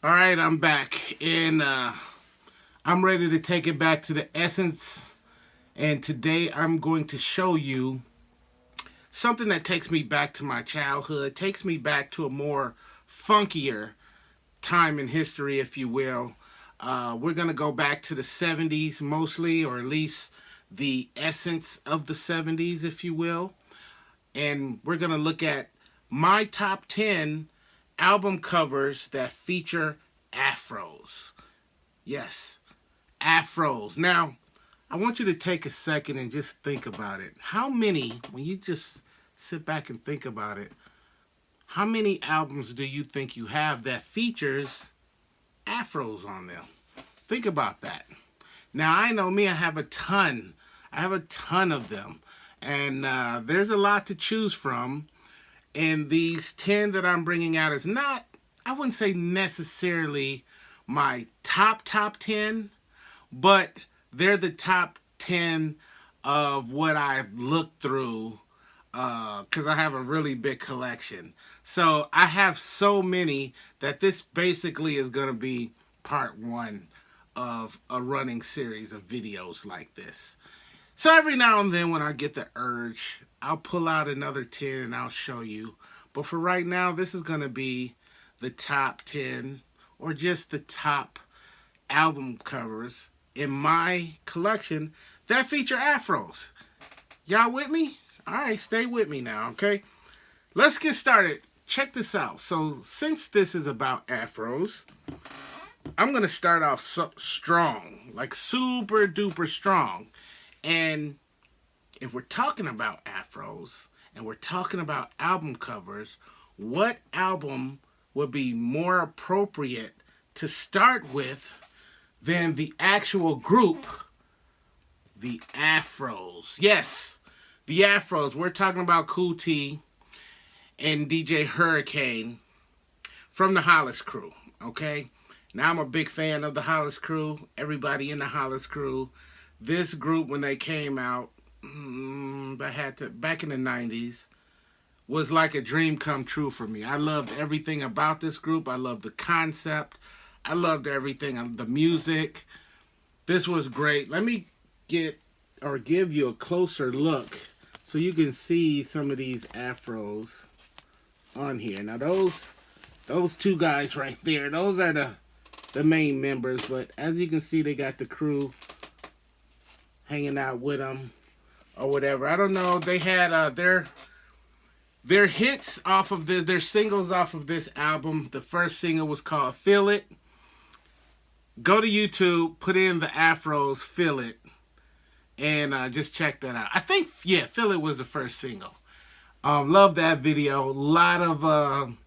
All right, I'm back, and I'm ready to take it back to the essence. And today I'm going to show you something that takes me back to my childhood, takes me back to a more funkier time in history, if you will. We're going to go back to the 70s mostly, or at least the essence of the 70s, if you will. And we're going to look at my top 10 album covers that feature afros. Yes, afros. Now, I want you to take a second and just think about it. How many, when you just sit back and think about it, how many albums do you think you have that features afros on them? Think about that. Now, I know me, I have a ton. I have a ton of them. And there's a lot to choose from. And these 10 that I'm bringing out is not, I wouldn't say necessarily my top 10, but they're the top 10 of what I've looked through because I have a really big collection. So I have so many that this basically is going to be part one of a running series of videos like this. So every now and then when I get the urge, I'll pull out another 10 and I'll show you. But for right now, this is going to be the top 10 or just the top album covers in my collection that feature afros. Y'all with me? All right, stay with me now, okay? Let's get started. Check this out. So since this is about afros, I'm going to start off strong, like super duper strong. And if we're talking about afros and we're talking about album covers, what album would be more appropriate to start with than the actual group, the Afros? Yes, the Afros. We're talking about Kool T and DJ Hurricane from the Hollis Crew, okay? Now, I'm a big fan of the Hollis Crew, everybody in the Hollis Crew. This group, when they came out, back in the 90s, was like a dream come true for me. I loved everything about this group. I loved the concept. I loved everything, the music. This was great. Let me give you a closer look so you can see some of these afros on here. Now those two guys right there, those are the main members, but as you can see, they got the crew hanging out with them or whatever. I don't know. They had their hits off of their singles off of this album. The first single was called Feel It. Go to YouTube, put in the Afros, Feel It, and just check that out. I think, yeah, Feel It was the first single. Love that video. A lot of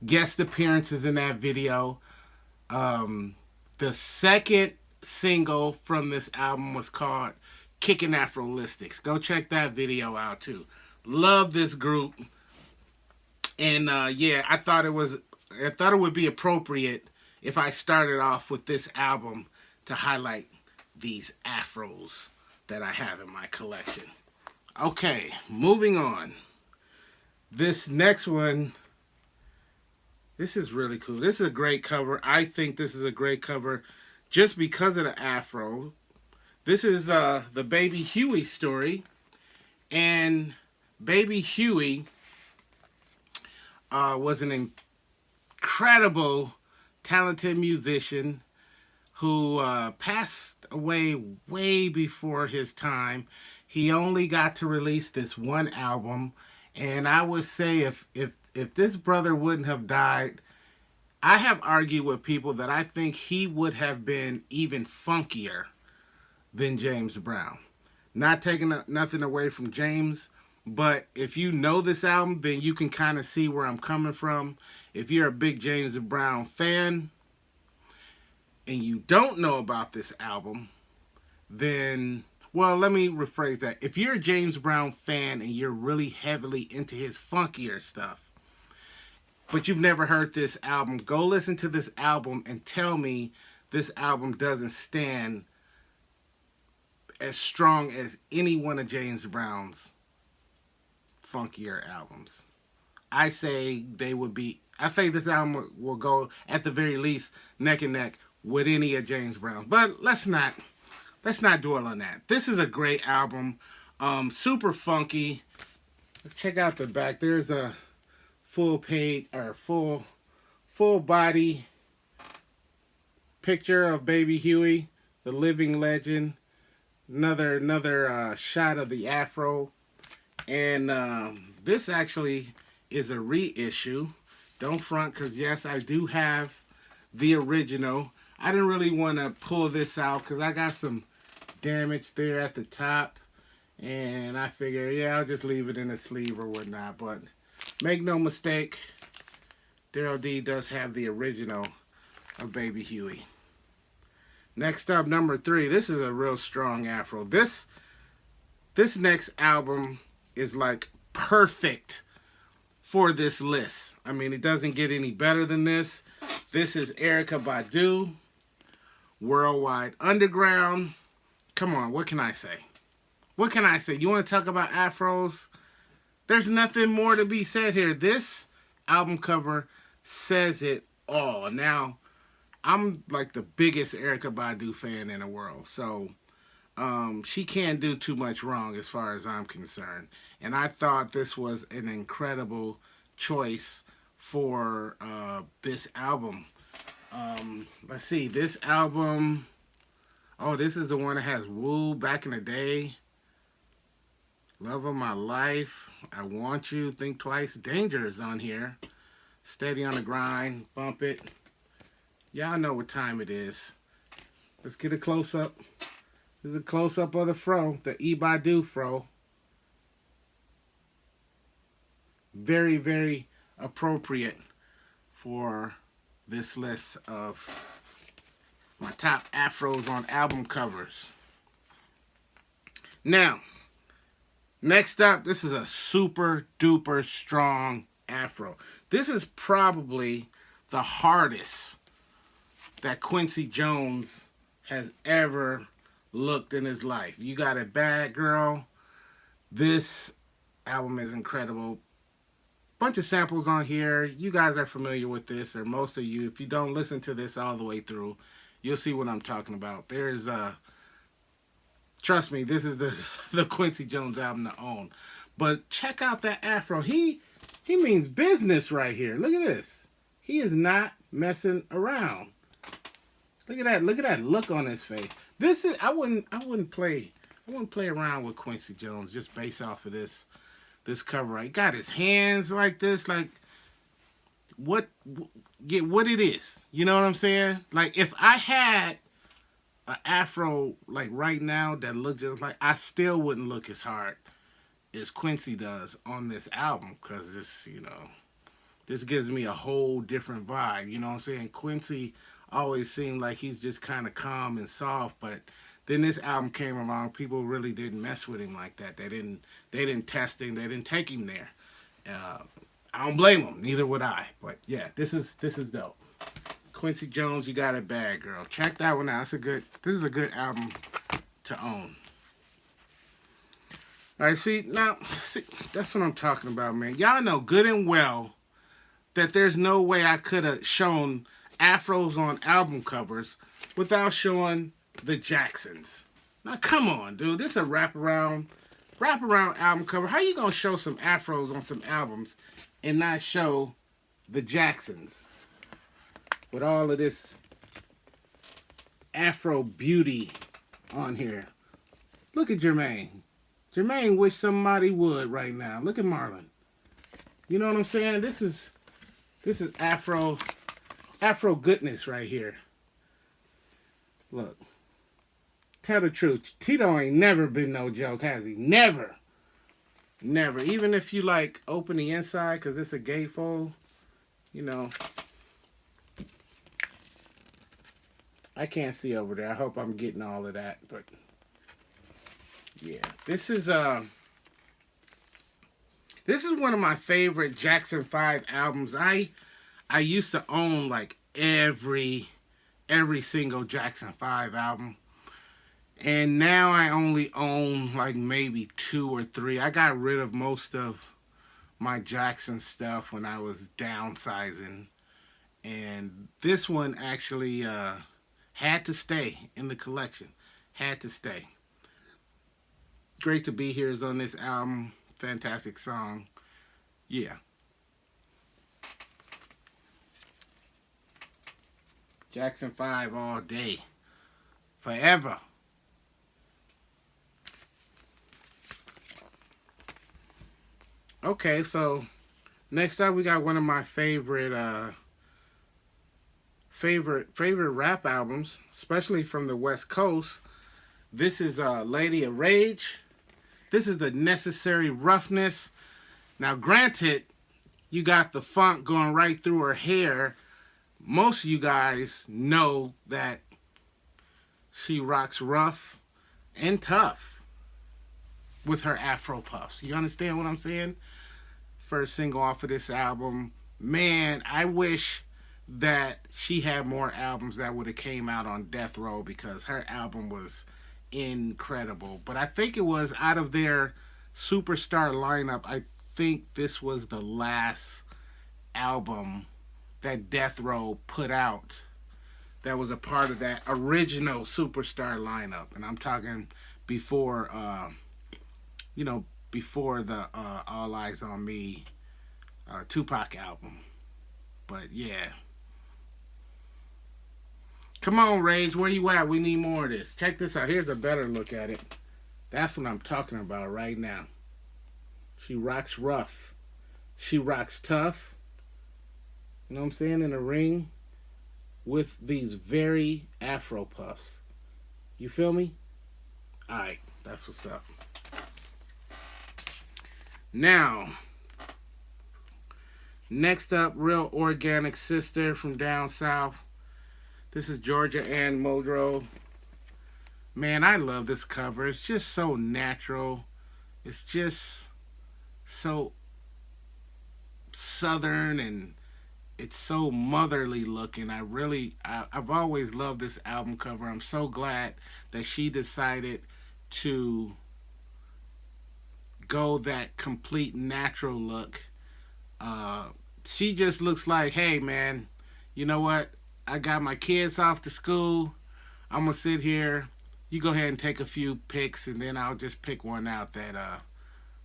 guest appearances in that video. The second single from this album was called Kickin' Afrolistics. Go check that video out too. Love this group. And yeah, I thought it would be appropriate if I started off with this album to highlight these afros that I have in my collection. Okay, moving on. This next one, this is really cool. This is a great cover. I think this is a great cover just because of the afro. This is the Baby Huey story. And Baby Huey was an incredible, talented musician who passed away way before his time. He only got to release this one album. And I would say if this brother wouldn't have died, I have argued with people that I think he would have been even funkier than James Brown. Not taking nothing away from James, but if you know this album, then you can kind of see where I'm coming from. If you're a big James Brown fan and you don't know about this album, then, well, let me rephrase that. If you're a James Brown fan and you're really heavily into his funkier stuff, but you've never heard this album, go listen to this album and tell me this album doesn't stand as strong as any one of James Brown's funkier albums. I say they would be. I think this album will go at the very least neck and neck with any of James Brown's. But let's not dwell on that. This is a great album, super funky. Check out the back. There's a full page or full body picture of Baby Huey, the living legend. Another shot of the Afro, and this actually is a reissue. Don't front, because yes, I do have the original. I didn't really want to pull this out because I got some damage there at the top, and I figure, yeah, I'll just leave it in the sleeve or whatnot. But make no mistake, Daryl D does have the original of Baby Huey. Next up, number 3. This is a real strong Afro. This next album is like perfect for this list. I mean, it doesn't get any better than this. This is Erykah Badu, Worldwide Underground. Come on, what can I say? What can I say? You want to talk about Afros? There's nothing more to be said here. This album cover says it all. Now, I'm like the biggest Erykah Badu fan in the world, so she can't do too much wrong as far as I'm concerned. And I thought this was an incredible choice for this album. Let's see, this album, oh, this is the one that has Woo, Back in the Day, Love of My Life, I Want You, Think Twice, Danger is on here, Steady on the Grind, Bump It. Y'all know what time it is. Let's get a close-up. This is a close-up of the fro, the Badu fro. Very, very appropriate for this list of my top Afros on album covers. Now, next up, this is a super duper strong Afro. This is probably the hardest that Quincy Jones has ever looked in his life. You Got It Bad, Girl. This album is incredible. Bunch of samples on here. You guys are familiar with this, or most of you. If you don't listen to this all the way through, you'll see what I'm talking about. There's trust me, this is the Quincy Jones album to own. But check out that Afro. He means business right here. Look at this. He is not messing around. Look at that. Look at that look on his face. This is I wouldn't play around with Quincy Jones just based off of this cover. He got his hands like this, like what it is. You know what I'm saying? Like if I had an Afro like right now that looked just like, I still wouldn't look as hard as Quincy does on this album, because this, this gives me a whole different vibe. You know what I'm saying? Quincy always seemed like he's just kind of calm and soft, but then this album came along, people really didn't mess with him like that. They didn't test him, they didn't take him there. I don't blame him, neither would I. But yeah, this is dope. Quincy Jones, You Got It Bad, Girl. Check that one out. This is a good album to own. All right, see, that's what I'm talking about, man. Y'all know good and well that there's no way I could have shown Afros on album covers without showing the Jacksons. Now, come on, dude. This is a wraparound album cover. How you gonna show some Afros on some albums and not show the Jacksons with all of this Afro beauty on here? Look at Jermaine. Jermaine wish somebody would right now. Look at Marlon. You know what I'm saying? This is Afro goodness right here. Look. Tell the truth. Tito ain't never been no joke, has he? Never. Never. Even if you like open the inside because it's a gatefold, I can't see over there. I hope I'm getting all of that, but yeah. This is one of my favorite Jackson 5 albums. I used to own like every single Jackson 5 album. And now I only own like maybe 2 or 3. I got rid of most of my Jackson stuff when I was downsizing. And this one actually had to stay in the collection. Had to stay. Great to Be Here is on this album. Fantastic song. Yeah. Jackson 5 all day. Forever. Okay, so next up we got one of my favorite rap albums, especially from the West Coast. This is Lady of Rage. This is the Necessary Roughness. Now, granted, you got the funk going right through her hair. Most of you guys know that she rocks rough and tough with her Afro puffs. You understand what I'm saying? First single off of this album. Man, I wish that she had more albums that would have came out on Death Row, because her album was incredible. But I think it was out of their superstar lineup, I think this was the last album that Death Row put out that was a part of that original superstar lineup. And I'm talking before before the All Eyes on Me Tupac album. But yeah. Come on, Rage, where you at? We need more of this. Check this out. Here's a better look at it. That's what I'm talking about right now. She rocks rough. She rocks tough. You know what I'm saying? In the ring with these very Afro puffs. You feel me? Alright, that's what's up. Now, next up, Real Organic Sister from down south. This is Georgia Ann Muldrow. Man, I love this cover. It's just so natural. It's just so southern, and it's so motherly looking. I've always loved this album cover. I'm so glad that she decided to go that complete natural look. She just looks like, hey man, you know what? I got my kids off to school. I'm going to sit here. You go ahead and take a few pics, and then I'll just pick one out that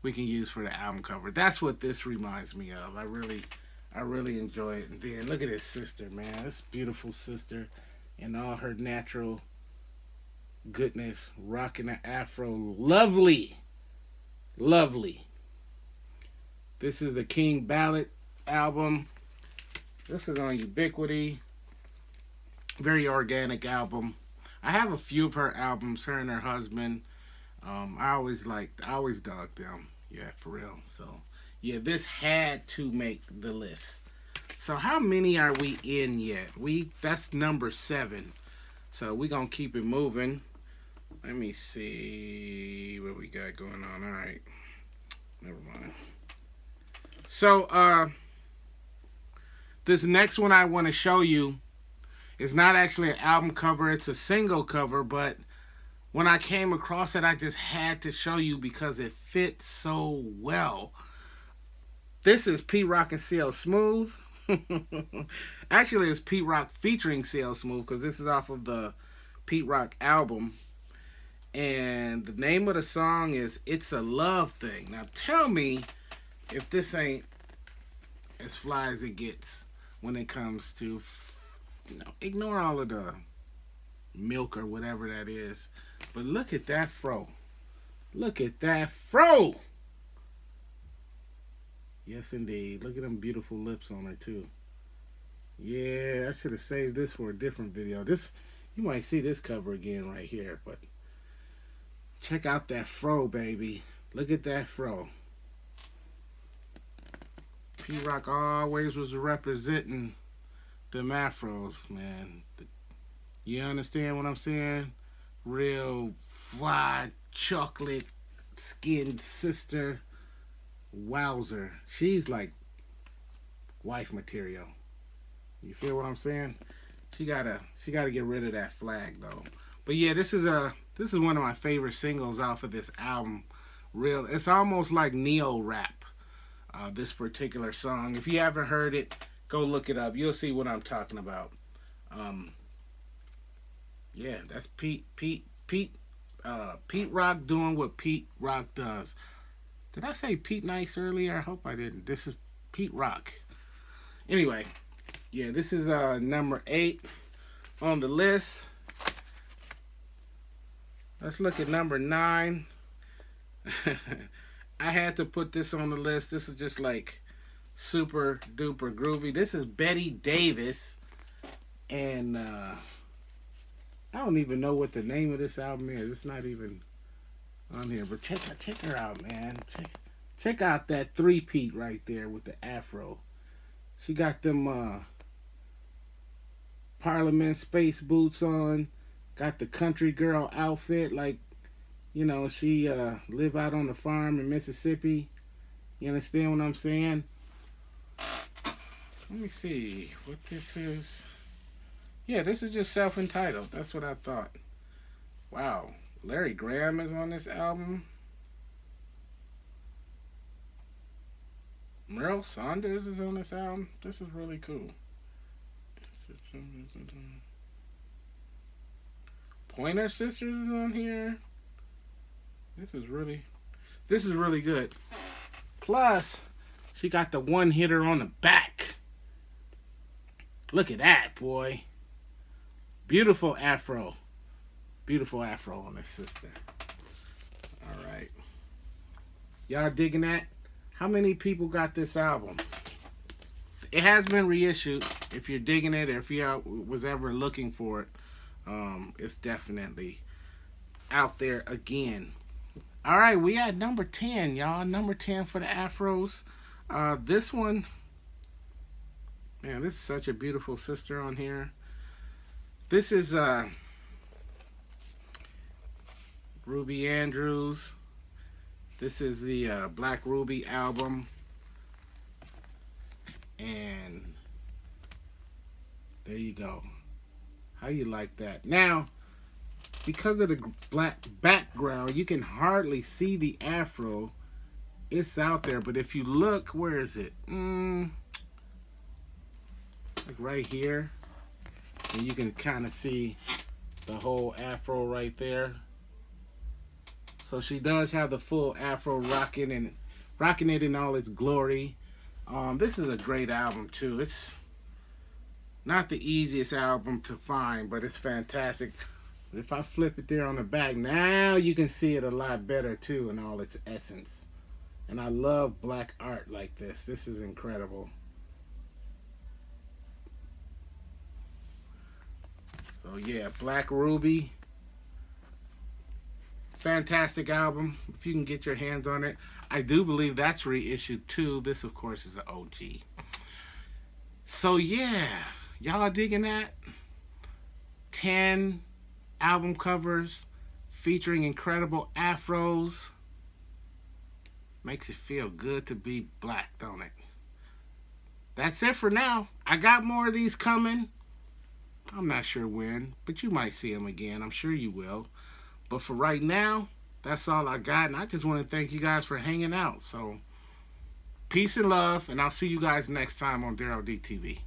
we can use for the album cover. That's what this reminds me of. I really enjoy it. And then look at this sister, man. This beautiful sister in all her natural goodness, rocking the afro. Lovely. Lovely. This is the King Ballad album. This is on Ubiquity. Very organic album. I have a few of her albums, her and her husband. I always dug them. Yeah, for real. So, yeah, this had to make the list. So, how many are we in yet? That's number 7. So, we're going to keep it moving. Let me see what we got going on. All right. Never mind. So, this next one I want to show you is not actually an album cover. It's a single cover, but when I came across it, I just had to show you because it fits so well. This is Pete Rock and CL Smooth. Actually, it's Pete Rock featuring CL Smooth, because this is off of the Pete Rock album. And the name of the song is It's a Love Thing. Now tell me if this ain't as fly as it gets when it comes to, ignore all of the milk or whatever that is. But look at that fro. Look at that fro. Yes, indeed. Look at them beautiful lips on her, too. Yeah, I should have saved this for a different video. You might see this cover again right here, but check out that fro, baby. Look at that fro. P-Rock always was representing them afros, man. You understand what I'm saying? Real fly, chocolate skinned sister. Wowzer. She's like wife material. You feel what I'm saying? She gotta get rid of that flag though. But yeah, this is one of my favorite singles off of this album. It's almost like neo rap. this particular song. If you haven't heard it, go look it up. You'll see what I'm talking about. Um, yeah, that's Pete Rock doing what Pete Rock does. Did I say Pete Nice earlier? I hope I didn't. This is Pete Rock. Anyway, yeah, this is number 8 on the list. Let's look at number 9. I had to put this on the list. This is just like super duper groovy. This is Betty Davis, and I don't even know what the name of this album is. It's not even on here, but check her out, man. Check out that three-peat right there with the afro. She got them Parliament space boots on. Got the country girl outfit, like, you know, she live out on the farm in Mississippi. You understand what I'm saying? Let me see what this is. Yeah, this is just self-entitled. That's what I thought. Wow. Larry Graham is on this album. Merle Saunders is on this album. This is really cool. Pointer Sisters is on here. This is really good. Plus, she got the one hitter on the back. Look at that, boy. Beautiful afro. Beautiful afro on this sister. Alright. Y'all digging that? How many people got this album? It has been reissued. If you're digging it or if you was ever looking for it, it's definitely out there again. Alright, we at number 10, y'all. Number 10 for the Afros. This one, man, this is such a beautiful sister on here. This is Ruby Andrews. This is the Black Ruby album. And there you go. How you like that? Now, because of the black background, you can hardly see the afro. It's out there, but if you look, where is it? Like right here. And you can kind of see the whole afro right there. So she does have the full afro rocking it in all its glory. This is a great album too. It's not the easiest album to find, but it's fantastic. If I flip it there on the back, now you can see it a lot better too in all its essence. And I love black art like this. This is incredible. So yeah, Black Ruby. Fantastic album. If you can get your hands on it. I do believe that's reissued too. This, of course, is an OG. So yeah, y'all digging that? 10 album covers featuring incredible afros. Makes it feel good to be black, don't it? That's it for now. I got more of these coming. I'm not sure when, but you might see them again. I'm sure you will. But for right now, that's all I got. And I just want to thank you guys for hanging out. So, peace and love. And I'll see you guys next time on Daryl D TV.